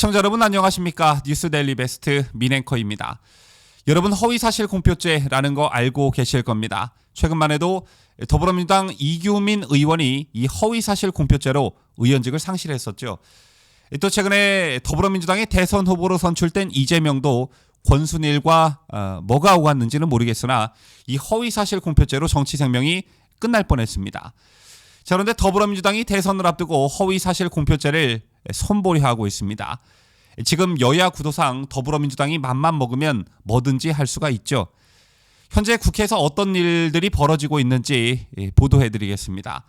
시청자 여러분 안녕하십니까? 뉴스데일리 베스트 민앵커입니다. 여러분 허위사실 공표죄라는 거 알고 계실 겁니다. 최근만 해도 더불어민주당 이규민 의원이 이 허위사실 공표죄로 의원직을 상실했었죠. 또 최근에 더불어민주당의 대선 후보로 선출된 이재명도 권순일과 뭐가 오갔는지는 모르겠으나 이 허위사실 공표죄로 정치 생명이 끝날 뻔했습니다. 자, 그런데 더불어민주당이 대선을 앞두고 허위사실 공표죄를 손보리하고 있습니다. 지금 여야 구도상 더불어민주당이 맘만 먹으면 뭐든지 할 수가 있죠. 현재 국회에서 어떤 일들이 벌어지고 있는지 보도해드리겠습니다.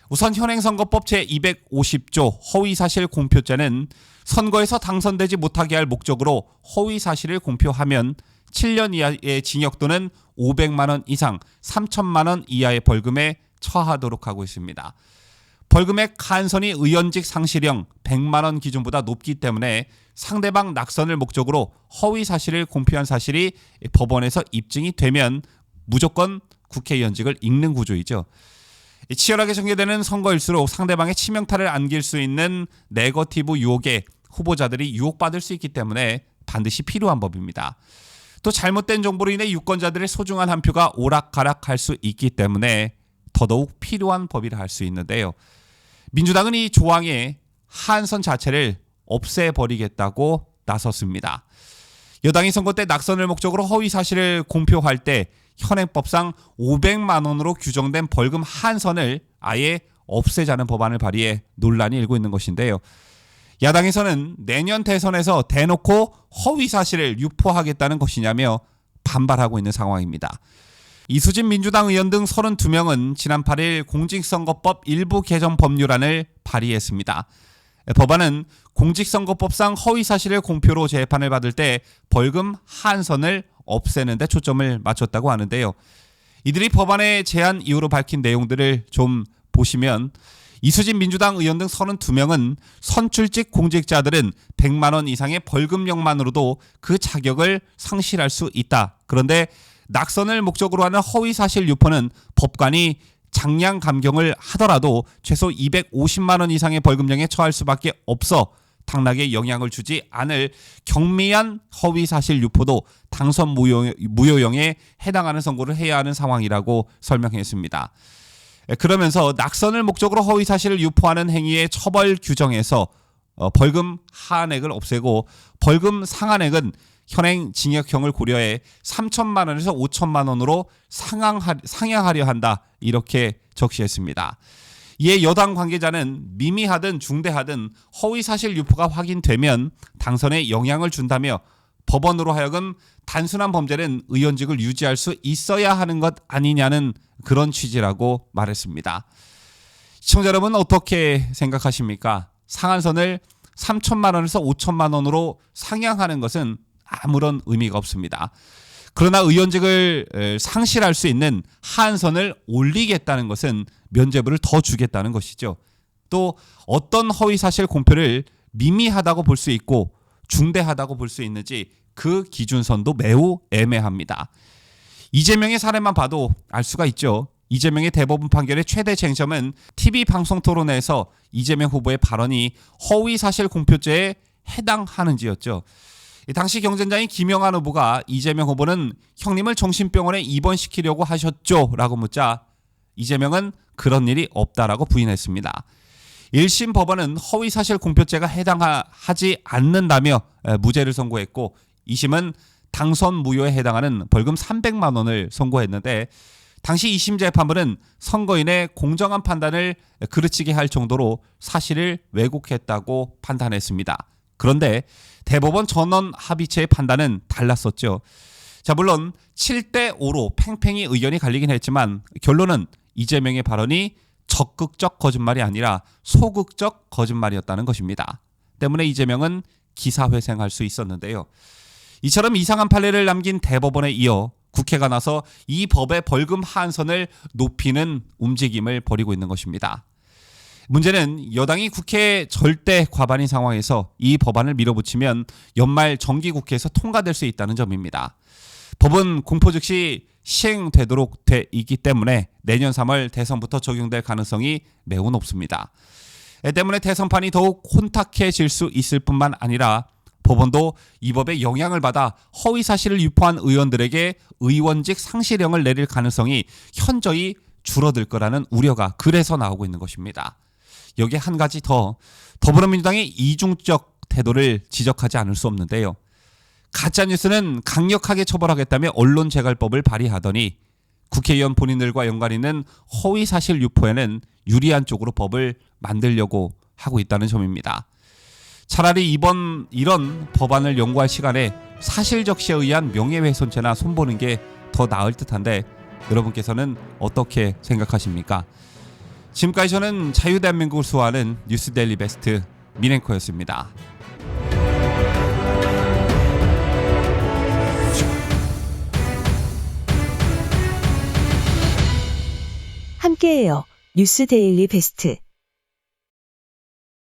우선 현행선거법 제250조 허위사실 공표죄는 선거에서 당선되지 못하게 할 목적으로 허위사실을 공표하면 7년 이하의 징역 또는 500만 원 이상 3천만 원 이하의 벌금에 처하도록 하고 있습니다. 벌금액 한선이 의원직 상실형 100만 원 기준보다 높기 때문에 상대방 낙선을 목적으로 허위사실을 공표한 사실이 법원에서 입증이 되면 무조건 국회의원직을 잃는 구조이죠. 치열하게 전개되는 선거일수록 상대방의 치명타를 안길 수 있는 네거티브 유혹에 후보자들이 유혹받을 수 있기 때문에 반드시 필요한 법입니다. 또 잘못된 정보로 인해 유권자들의 소중한 한 표가 오락가락할 수 있기 때문에 더더욱 필요한 법이라 할 수 있는데요. 민주당은 이 조항의 한선 자체를 없애버리겠다고 나섰습니다. 여당이 선거 때 낙선을 목적으로 허위사실을 공표할 때 현행법상 500만 원으로 규정된 벌금 한선을 아예 없애자는 법안을 발의해 논란이 일고 있는 것인데요. 야당에서는 내년 대선에서 대놓고 허위사실을 유포하겠다는 것이냐며 반발하고 있는 상황입니다. 이수진 민주당 의원 등 32명은 지난 8일 공직선거법 일부 개정 법률안을 발의했습니다. 법안은 공직선거법상 허위사실을 공표로 재판을 받을 때 벌금 한선을 없애는 데 초점을 맞췄다고 하는데요. 이들이 법안의 제안 이유로 밝힌 내용들을 좀 보시면 이수진 민주당 의원 등 32명은 선출직 공직자들은 100만 원 이상의 벌금형만으로도 그 자격을 상실할 수 있다. 그런데 낙선을 목적으로 하는 허위사실 유포는 법관이 장량 감경을 하더라도 최소 250만 원 이상의 벌금형에 처할 수밖에 없어 당락에 영향을 주지 않을 경미한 허위사실 유포도 당선 무효형에 해당하는 선고를 해야 하는 상황이라고 설명했습니다. 그러면서 낙선을 목적으로 허위사실을 유포하는 행위의 처벌 규정에서 벌금 하한액을 없애고 벌금 상한액은 현행 징역형을 고려해 3천만 원에서 5천만 원으로 상향하려 한다. 이렇게 적시했습니다. 이에 여당 관계자는 미미하든 중대하든 허위사실 유포가 확인되면 당선에 영향을 준다며 법원으로 하여금 단순한 범죄는 의원직을 유지할 수 있어야 하는 것 아니냐는 그런 취지라고 말했습니다. 시청자 여러분 어떻게 생각하십니까? 상한선을 3천만 원에서 5천만 원으로 상향하는 것은 아무런 의미가 없습니다. 그러나 의원직을 상실할 수 있는 한선을 올리겠다는 것은 면죄부를 더 주겠다는 것이죠. 또 어떤 허위사실 공표를 미미하다고 볼 수 있고 중대하다고 볼 수 있는지 그 기준선도 매우 애매합니다. 이재명의 사례만 봐도 알 수가 있죠. 이재명의 대법원 판결의 최대 쟁점은 TV 방송 토론회에서 이재명 후보의 발언이 허위사실 공표죄에 해당하는지였죠. 당시 경쟁자인 김영한 후보가 이재명 후보는 형님을 정신병원에 입원시키려고 하셨죠? 라고 묻자 이재명은 그런 일이 없다라고 부인했습니다. 1심 법원은 허위사실 공표죄가 해당하지 않는다며 무죄를 선고했고 2심은 당선 무효에 해당하는 벌금 300만 원을 선고했는데 당시 2심 재판부는 선거인의 공정한 판단을 그르치게 할 정도로 사실을 왜곡했다고 판단했습니다. 그런데 대법원 전원 합의체의 판단은 달랐었죠. 자, 물론 7대5로 팽팽히 의견이 갈리긴 했지만 결론은 이재명의 발언이 적극적 거짓말이 아니라 소극적 거짓말이었다는 것입니다. 때문에 이재명은 기사회생할 수 있었는데요. 이처럼 이상한 판례를 남긴 대법원에 이어 국회가 나서 이 법의 벌금 한선을 높이는 움직임을 벌이고 있는 것입니다. 문제는 여당이 국회 절대 과반인 상황에서 이 법안을 밀어붙이면 연말 정기국회에서 통과될 수 있다는 점입니다. 법은 공포 즉시 시행되도록 돼 있기 때문에 내년 3월 대선부터 적용될 가능성이 매우 높습니다. 때문에 대선판이 더욱 혼탁해질 수 있을 뿐만 아니라 법원도 이 법에 영향을 받아 허위 사실을 유포한 의원들에게 의원직 상실형을 내릴 가능성이 현저히 줄어들 거라는 우려가 그래서 나오고 있는 것입니다. 여기에 한 가지 더, 더불어민주당의 이중적 태도를 지적하지 않을 수 없는데요. 가짜뉴스는 강력하게 처벌하겠다며 언론재갈법을 발의하더니 국회의원 본인들과 연관 있는 허위사실 유포에는 유리한 쪽으로 법을 만들려고 하고 있다는 점입니다. 차라리 이런 법안을 연구할 시간에 사실적시에 의한 명예훼손죄나 손보는 게 더 나을 듯한데 여러분께서는 어떻게 생각하십니까? 지금까지 저는 자유대한민국을 수호하는 뉴스데일리 베스트 민앵커였습니다. 함께해요. 뉴스데일리 베스트.